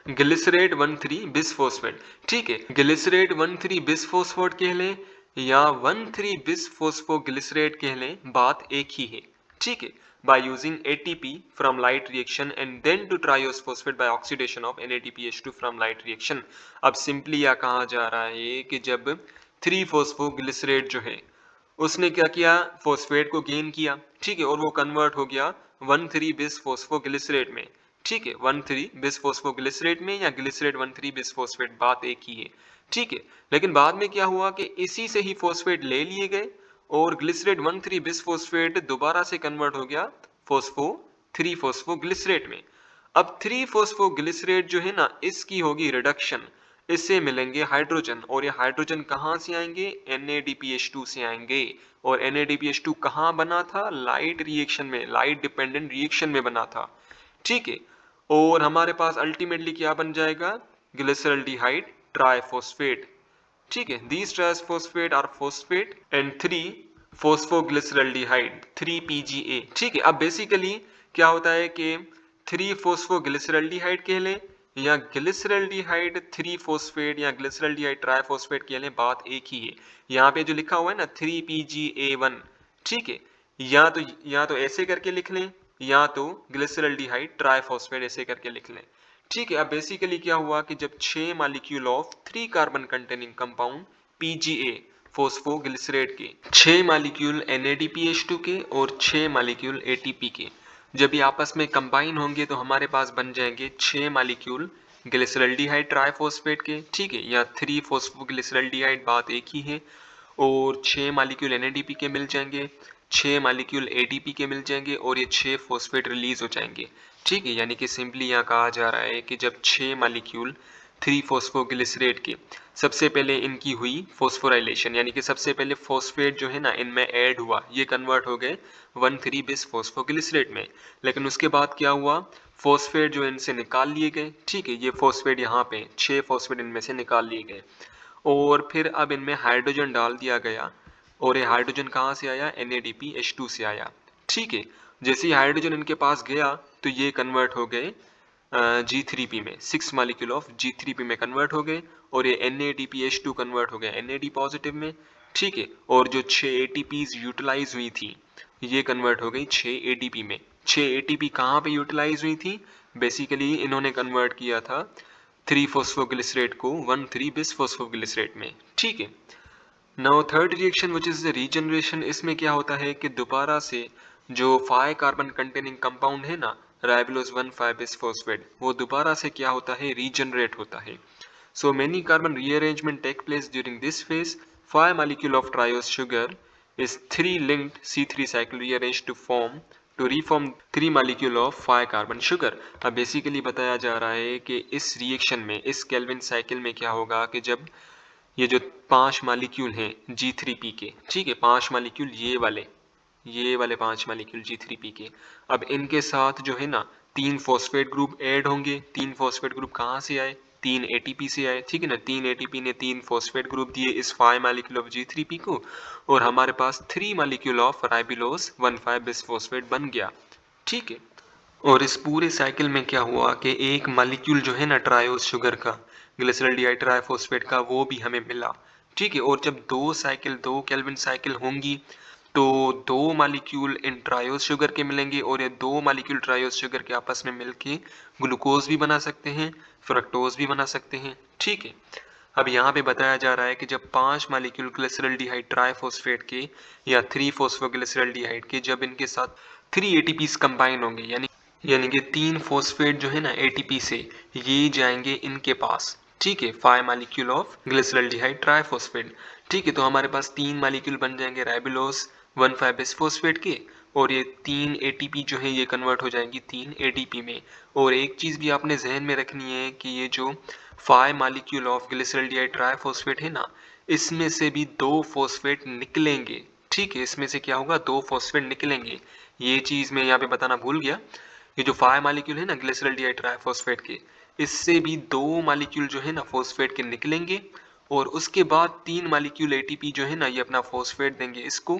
glycerate 1,3 bisphosphate, ठीक है। ग्लिसरेट 1,3 बिसफॉस्फेट कह लें या 1,3 बिसफॉस्फोग्लिसरेट कह लें, बात एक ही है, ठीक है। By using ATP from light reaction and then to triose phosphate by oxidation of NADPH2 from light reaction। अब सिंपली यह कहा जा रहा है कि जब 3 फोस्फोग्लिसरेट जो है उसने क्या किया, फोस्फेट को गेन किया, ठीक है, और वो कन्वर्ट हो गया 1,3 बिस फोस्फोग्लिसरेट में, ठीक है, 1,3 बिस फोस्फोग्लिसरेट में या ग्लिसरेट 1,3 बिस फोस्फेट, बात एक ही है, ठीक है। लेकिन बाद में क्या हुआ कि इसी से ही फोस्फेट ले लिए गए और ग्लिसरेट 1,3 बिसफॉस्फेट दोबारा से कन्वर्ट हो गया फोस्फो 3 फोस्फोग्लिसरेट में। अब 3 फोस्फोग्लिसरेट जो है ना, इसकी होगी रिडक्शन, इससे मिलेंगे हाइड्रोजन और ये हाइड्रोजन कहाँ से आएंगे, NADPH2 से आएंगे। और NADPH2 कहाँ बना था, लाइट रिएक्शन में, लाइट डिपेंडेंट रिएक्शन में बना था, ठीक है। और हमारे पास अल्टीमेटली क्या बन जाएगा, ग्लिसरल्डिहाइड ट्राइफॉस्फेट, ठीक है। These triphosphate are phosphate and 3 phosphoglyceraldehyde 3PGA, ठीक है। अब बेसिकली क्या होता है कि 3 फोस्फोग्लिसरल्डिहाइड कह लें या ग्लिसरल्डिहाइड 3 फोस्फेट या ग्लिसरल्डिहाइड ट्राइफॉस्फेट कह लें, बात एक ही है। यहाँ पे जो लिखा हुआ है ना 3PGA1, ठीक है, या तो ऐसे करके लिख लें या तो ग्लिसरल्डिहाइड ट्राइफॉस्फेट ऐसे करके लिख लें, ठीक है। अब बेसिकली क्या हुआ कि जब 6 molecule of 3 carbon containing compound PGA फोस्फोग्लिसरेट के 6 मॉलिक्यूल NADPH2 के और 6 मॉलिक्यूल ATP के जब ये आपस में कंबाइन होंगे तो हमारे पास बन जाएंगे 6 मॉलिक्यूल ग्लिसरल्डिहाइड ट्राइफॉस्फेट के, ठीक है, या 3 फोस्फोग्लिसरल्डिहाइड, बात एक ही है। और 6 मॉलिक्यूल NADP के मिल जाएंगे, 6 मॉलिक्यूल ATP के मिल जाएंगे और ये 6 फॉस्फेट रिलीज हो जाएंगे, ठीक है। यानी कि सिंपली यहाँ कहा जा रहा है कि जब 6 मॉलिक्यूल 3 फोस्फोग्लिसरेट के सबसे पहले इनकी हुई फोस्फोराइलेशन, यानी कि सबसे पहले फॉस्फेट जो है ना इनमें ऐड हुआ, ये कन्वर्ट हो गए 1,3 बिस फोस्फोग्लिसरेट में। लेकिन उसके बाद क्या हुआ, फॉस्फेट जो इनसे निकाल लिए गए, ठीक है, ये फॉस्फेट यहाँ पे 6 फॉस्फेट इनमें से निकाल लिए गए और फिर अब इनमें हाइड्रोजन डाल दिया गया और ये हाइड्रोजन कहाँ से आया, NADPH2 से आया, ठीक है। जैसे ही हाइड्रोजन इनके पास गया तो ये कन्वर्ट हो गए G3P में, 6 मॉलिक्यूल ऑफ G3P में कन्वर्ट हो गए और ये NADPH2 कन्वर्ट हो गया NAD पॉजिटिव में, ठीक है। और जो 6 ATPs यूटिलाइज हुई थी ये कन्वर्ट हो गई 6 ATP में। 6 ATP कहाँ पे यूटिलाइज हुई थी, बेसिकली इन्होंने कन्वर्ट किया था 3 फोस्फोग्लिसरेट को 1,3 बिस फोस्फोग्लिसरेट में, ठीक है। Now third reaction which is the regeneration, इसमें क्या होता है कि दोबारा से जो 5 कार्बन कंटेनिंग कंपाउंड है ना, राइबोलोज 1,5 बिस फॉस्फेट, वो दोबारा से क्या होता है, रीजनरेट होता है। So many carbon rearrangement take place during this phase. 5 molecule of triose sugar is 3 linked C3 cycle rearranged to reform 3 molecule of 5 carbon sugar। अब बेसिकली बताया जा रहा है कि इस रिएक्शन में, इस केल्विन साइकिल में क्या होगा कि जब ये जो 5 मॉलिक्यूल हैं G3P के, ठीक है, 5 मॉलिक्यूल ये वाले 5 मॉलिक्यूल G3P के, अब इनके साथ जो है ना 3 फॉस्फेट ग्रुप ऐड होंगे। 3 फॉस्फेट ग्रुप कहाँ से आए, 3 ATP से आए, ठीक है ना। 3 ATP ने 3 फॉस्फेट ग्रुप दिए इस 5 मॉलिक्यूल ऑफ G3P को और हमारे पास 3 मॉलिक्यूल ऑफ राइबोलोज 1,5 बिसफॉस्फेट बन गया, ठीक है। और इस पूरे साइकिल में क्या हुआ कि एक मॉलिक्यूल जो है ना ट्रायोस शुगर का, ग्लिसरल्डिहाइड ट्राइफॉस्फेट का, वो भी हमें मिला, ठीक है। और जब दो केल्विन साइकिल होंगी तो 2 मॉलिक्यूल इन ट्रायोस शुगर के मिलेंगे और ये 2 मॉलिक्यूल ट्रायोस शुगर के आपस में मिलके ग्लूकोज भी बना सकते हैं, फ्रक्टोज भी बना सकते हैं, ठीक है। अब यहाँ पे बताया जा रहा है कि जब 5 मॉलिक्यूल ग्लिसरल्डिहाइड ट्राइफॉस्फेट के या 3 फोस्फोग्लिसरल्डिहाइड के जब इनके साथ 3 ATPs कंबाइन होंगे, यानी कि 3 फॉस्फेट जो है ना ATP से ये जाएंगे इनके पास, ठीक है, 5 मॉलिक्यूल ऑफ ग्लिसरल्डिहाइड ट्राइफॉस्फेट, ठीक है। तो हमारे पास 3 मॉलिक्यूल बन जाएंगे राइबोलोज 1,5 बिसफॉस्फेट के और ये 3 ATP जो है ये कन्वर्ट हो जाएंगी 3 ADP में। और एक चीज़ भी आपने जहन में रखनी है कि ये जो 5 मॉलिक्यूल ऑफ ग्लिसरल्डिहाइड ट्राइफॉस्फेट है ना, इसमें से भी 2 फॉस्फेट निकलेंगे, ठीक है, इसमें से क्या होगा, 2 फॉस्फेट निकलेंगे। ये चीज़ मैं यहाँ पे बताना भूल गया। ये जो 5 मॉलिक्यूल है ना ग्लिसरॉल्डिहाइड ट्राइफॉस्फेट के, इससे भी 2 मॉलिक्यूल जो है ना फॉस्फेट के निकलेंगे और उसके बाद 3 मॉलिक्यूल एटीपी जो है ना ये अपना फॉस्फेट देंगे इसको,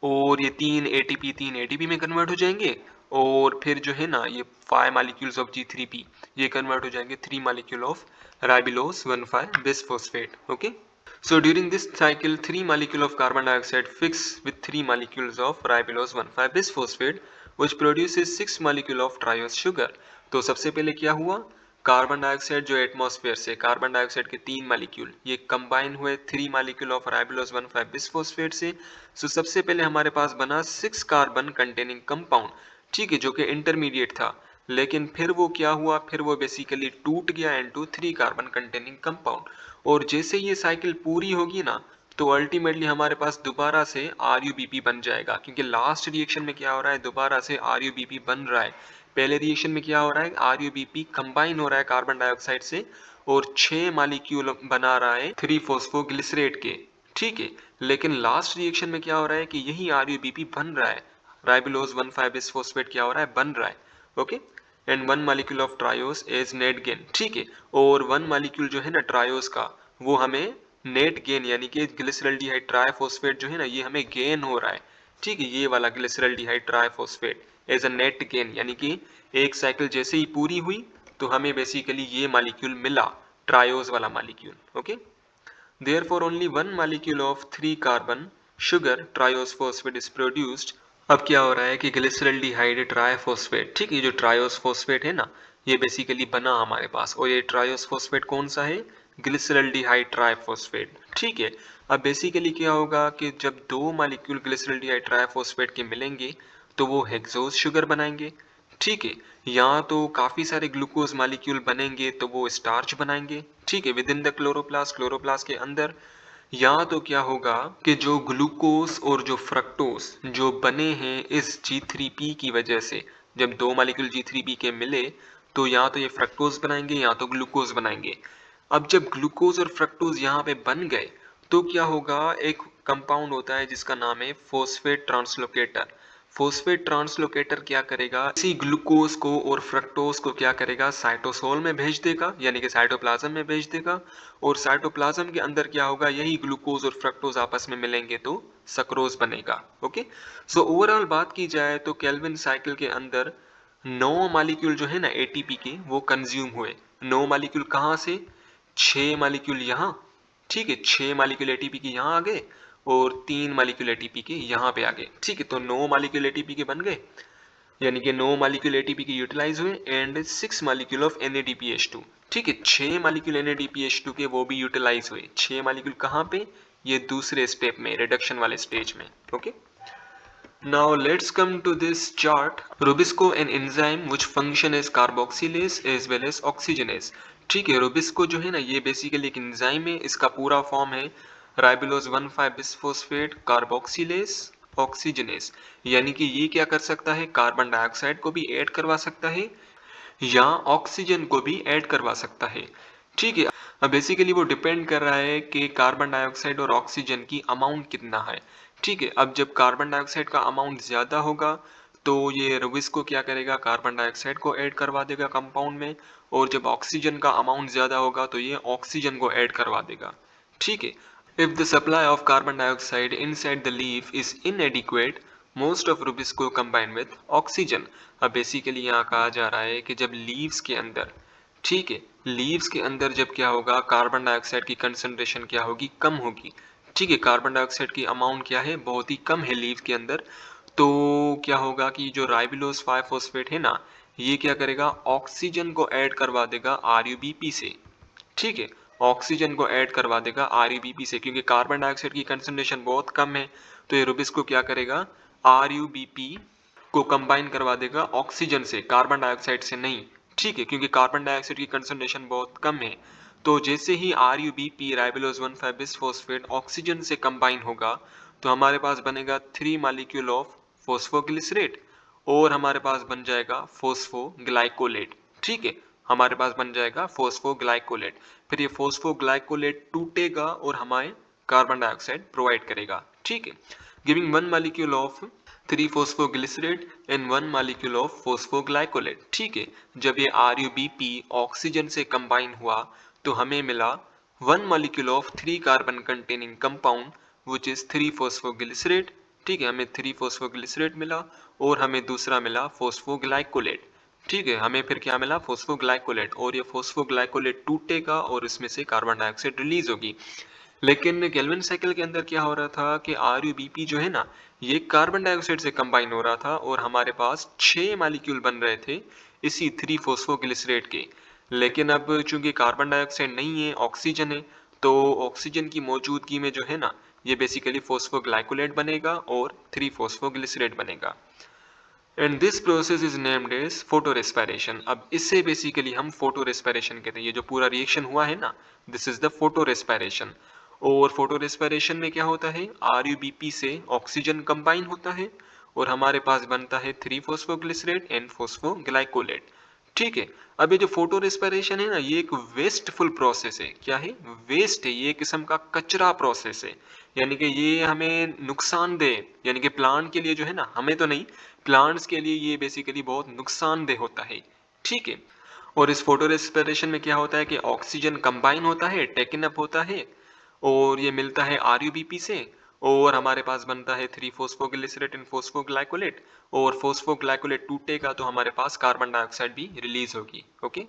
और ये 3 एटीपी में कन्वर्ट हो जाएंगे और फिर जो है ना ये 5 मॉलिक्यूल्स ऑफ G3P ये कन्वर्ट हो जाएंगे 3 molecule of राइबोलोज 1,5 bisphosphate. Okay, so during this cycle 3 molecule of carbon dioxide fix with 3 molecules of ribulose 1,5 bisphosphate which produces 6 molecule of triose sugar। तो सबसे पहले क्या हुआ, कार्बन डाइऑक्साइड जो एटमॉस्फेयर से कार्बन डाइऑक्साइड के 3 मॉलिक्यूल ये कंबाइन हुए 3 मॉलिक्यूल ऑफ राइबोलोज 1,5 बिसफॉस्फेट से। सो सबसे पहले हमारे पास बना 6 कार्बन कंटेनिंग कंपाउंड, ठीक है, जो कि इंटरमीडिएट था, लेकिन फिर वो क्या हुआ, फिर वो बेसिकली टूट गया इनटू 3 कार्बन कंटेनिंग कंपाउंड। और जैसे ये साइकिल पूरी होगी ना तो अल्टीमेटली हमारे पास दोबारा से RuBP बन जाएगा, क्योंकि लास्ट रिएक्शन में क्या हो रहा है, दोबारा से RuBP बन रहा है। पहले रिएक्शन में क्या हो रहा है, RuBP कंबाइन हो रहा है कार्बन डाइऑक्साइड से और 6 मॉलिक्यूल बना रहा है 3 फॉस्फोग्लिसरेट के, ठीक है। लेकिन लास्ट रिएक्शन में क्या हो रहा है कि यही RuBP बन रहा है, राइबोलोज 1,5 बिसफॉस्फेट क्या हो रहा है, बन रहा है। Okay, and 1 molecule of triose is net gain, ठीक है। और 1 मॉलिक्यूल जो है ना ट्रायोस का वो हमें नेट गेन यानी कि ग्लिसरॉल्डिहाइड ट्राइफॉस्फेट जो है ना ये हमें गेन हो रहा है, ठीक है। ये वाला glyceraldehyde triphosphate as a net gain, यानी कि एक साइकिल जैसे ही पूरी हुई तो हमें बेसिकली ये मॉलिक्यूल मिला, ट्रायोस वाला molecule. Okay, therefore only one molecule of 3 carbon sugar triose phosphate is produced। अब क्या हो रहा है कि ग्लिसरॉल्डिहाइड ट्राइफॉस्फेट, ठीक है, ये जो ट्रायोस फॉस्फेट है ना ये बेसिकली बना हमारे पास, और ये ट्रायोस फॉस्फेट कौन सा है, ग्लिसरॉल्डिहाइड ट्राइफॉस्फेट, ठीक है। अब बेसिकली क्या होगा कि जब 2 मॉलिक्यूल ग्लिसरॉल्डिहाइड ट्राइफॉस्फेट के मिलेंगे तो वो हेक्सोज शुगर बनाएंगे, ठीक है। यहाँ तो काफी सारे ग्लूकोज मॉलिक्यूल बनेंगे तो वो स्टार्च बनाएंगे, ठीक है, विद इन द क्लोरोप्लास्ट के अंदर। यहाँ तो क्या होगा कि जो ग्लूकोज और जो फ्रक्टोज जो बने हैं इस G3P की वजह से, जब 2 मॉलिक्यूल G3P के मिले तो यहाँ तो ये फ्रक्टोज बनाएंगे, यहाँ तो ग्लूकोज बनाएंगे। अब जब ग्लूकोज और फ्रक्टोज यहाँ पे बन गए तो क्या होगा, एक कंपाउंड होता है जिसका नाम है फॉस्फेट ट्रांसलोकेटर। फॉस्फेट ट्रांसलोकेटर क्या करेगा, इसी ग्लूकोज को और फ्रक्टोज को क्या करेगा, साइटोसोल में भेज देगा, यानी कि साइटोप्लाज्म में भेज देगा। और साइटोप्लाज्म के अंदर क्या होगा, यही ग्लूकोज और फ्रक्टोज आपस में मिलेंगे तो सक्रोज बनेगा। ओके, सो ओवरऑल बात की जाए तो केल्विन साइकिल के अंदर 9 मॉलिक्यूल जो है ना एटीपी के वो कंज्यूम हुए। 9 मॉलिक्यूल कहाँ से, 6 मॉलिक्यूल यहाँ, ठीक है, 6 मॉलिक्यूल एटीपी के यहाँ आ गए और 3 मॉलिक्यूल एटीपी के यहाँ पे आ गए, ठीक है। तो 9 मॉलिक्यूल एटीपी के बन गए, यानी कि 9 मॉलिक्यूल एटीपी के यूटिलाइज हुए एंड 6 मॉलिक्यूल ऑफ NADPH2, ठीक है। 6 मॉलिक्यूल NADPH2 के वो भी यूटिलाइज हुए। 6 मॉलिक्यूल कहाँ पे, ये दूसरे स्टेप में, रिडक्शन वाले स्टेज में। Okay, now let's come to this chart। Rubisco an enzyme which function as carboxylase as well as oxygenase, ठीक है। Rubisco जो है ना ये बेसिकली एक एंजाइम है, इसका पूरा फॉर्म है राइबोलोज 1,5 बिसफॉस्फेट कार्बोक्सिलेज ऑक्सीजनेस, यानी कि ये क्या कर सकता है, कार्बन डाइऑक्साइड को भी ऐड करवा सकता है या ऑक्सीजन को भी ऐड करवा सकता है, ठीक है। अब बेसिकली वो डिपेंड कर रहा है कि कार्बन डाइऑक्साइड और ऑक्सीजन की अमाउंट कितना है, ठीक है। अब जब कार्बन डाइऑक्साइड का अमाउंट ज़्यादा होगा तो ये रुबिस्को क्या करेगा, कार्बन डाइऑक्साइड को ऐड करवा देगा कंपाउंड में, और जब ऑक्सीजन का अमाउंट ज़्यादा होगा तो ये ऑक्सीजन को ऐड करवा देगा, ठीक है। If the supply of carbon dioxide inside the leaf is inadequate, most of Rubisco combine with oxygen। अब बेसिकली यहाँ कहा जा रहा है कि जब लीव्स के अंदर, ठीक है, लीव्स के अंदर जब क्या होगा, कार्बन डाइऑक्साइड की कंसंट्रेशन क्या होगी, कम होगी, ठीक है। कार्बन डाइऑक्साइड की अमाउंट क्या है, बहुत ही कम है लीव के अंदर। तो क्या होगा कि जो राइबोलोज 5 फॉस्फेट है ना ये क्या करेगा, ऑक्सीजन को ऐड करवा देगा RuBP से, ठीक है। ऑक्सीजन को ऐड करवा देगा RuBP से, क्योंकि कार्बन डाइऑक्साइड की कंसंट्रेशन बहुत कम है तो ये रुबिस को क्या करेगा, RuBP को कंबाइन करवा देगा ऑक्सीजन से, कार्बन डाइऑक्साइड से नहीं, ठीक है, क्योंकि कार्बन डाइऑक्साइड की कंसंट्रेशन बहुत कम है। तो जैसे ही RuBP राइबोलोज 1,5 बिसफॉस्फेट ऑक्सीजन से कंबाइन होगा तो हमारे पास बनेगा 3 मॉलिक्यूल ऑफ फॉस्फोग्लिसरेट और हमारे पास बन जाएगा फॉस्फोग्लाइकोलेट, ठीक है। हमारे पास बन जाएगा फॉस्फोग्लाइकोलेट। फिर ये फॉस्फोग्लाइकोलेट टूटेगा और हमें कार्बन डाइऑक्साइड प्रोवाइड करेगा, ठीक है, giving 1 molecule of three phosphoglycerate and 1 molecule of phosphoglycolate. ठीक है, जब ये RuBP ऑक्सीजन से कंबाइन हुआ तो हमें मिला 1 molecule of 3 carbon containing compound which is three phosphoglycerate. ठीक है, हमें 3-फॉस्फोग्लिसरेट मिला और हमें दूसरा मिला फॉस्फोग्लाइकोलेट। ठीक है, हमें फिर क्या मिला, फॉस्फोग्लाइकोलेट, और ये फॉस्फोग्लाइकोलेट टूटेगा और इसमें से कार्बन डाइऑक्साइड रिलीज होगी। लेकिन केल्विन साइकिल के अंदर क्या हो रहा था कि RuBP जो है ना, ये कार्बन डाइऑक्साइड से कंबाइन हो रहा था और हमारे पास 6 मॉलिक्यूल बन रहे थे इसी 3-फॉस्फोग्लिसरेट के। लेकिन अब चूंकि कार्बन डाइऑक्साइड नहीं है, ऑक्सीजन है, तो ऑक्सीजन की मौजूदगी में जो है ना, ये बेसिकली फॉस्फोग्लाइकोलेट बनेगा और 3-फॉस्फोग्लिसरेट बनेगा। And this process is named as photorespiration. अब इससे बेसिकली हम फोटो रेस्पिरेशन कहते हैं। ये जो पूरा रिएक्शन हुआ है ना, this is the photo respiration. और फोटो रेस्पिरेशन में क्या होता है, RuBP से ऑक्सीजन कंबाइन होता है और हमारे पास बनता है 3-फॉस्फोग्लिसरेट एंड फॉस्फोग्लाइकोलेट। ठीक है, अब ये जो फोटो रेस्पिरेशन है ना, ये एक वेस्टफुल प्रोसेस है। क्या है, वेस्ट है, ये किस्म का कचरा प्रोसेस है। यानी कि ये हमें नुकसानदेह, यानी कि प्लांट के लिए जो है ना, हमें तो नहीं, प्लांट्स के लिए ये बेसिकली बहुत नुकसानदेह होता है। ठीक है, और इस फोटो रेस्पिरेशन में क्या होता है कि ऑक्सीजन कंबाइन होता है, टेकन अप होता है, और ये मिलता है RuBP से, और हमारे पास बनता है 3-फॉस्फोग्लिसरेट एंड फॉस्फोग्लाइकोलेट, और फॉस्फोग्लाइकोलेट टूटेगा तो हमारे पास कार्बन डाइऑक्साइड भी रिलीज होगी। ओके।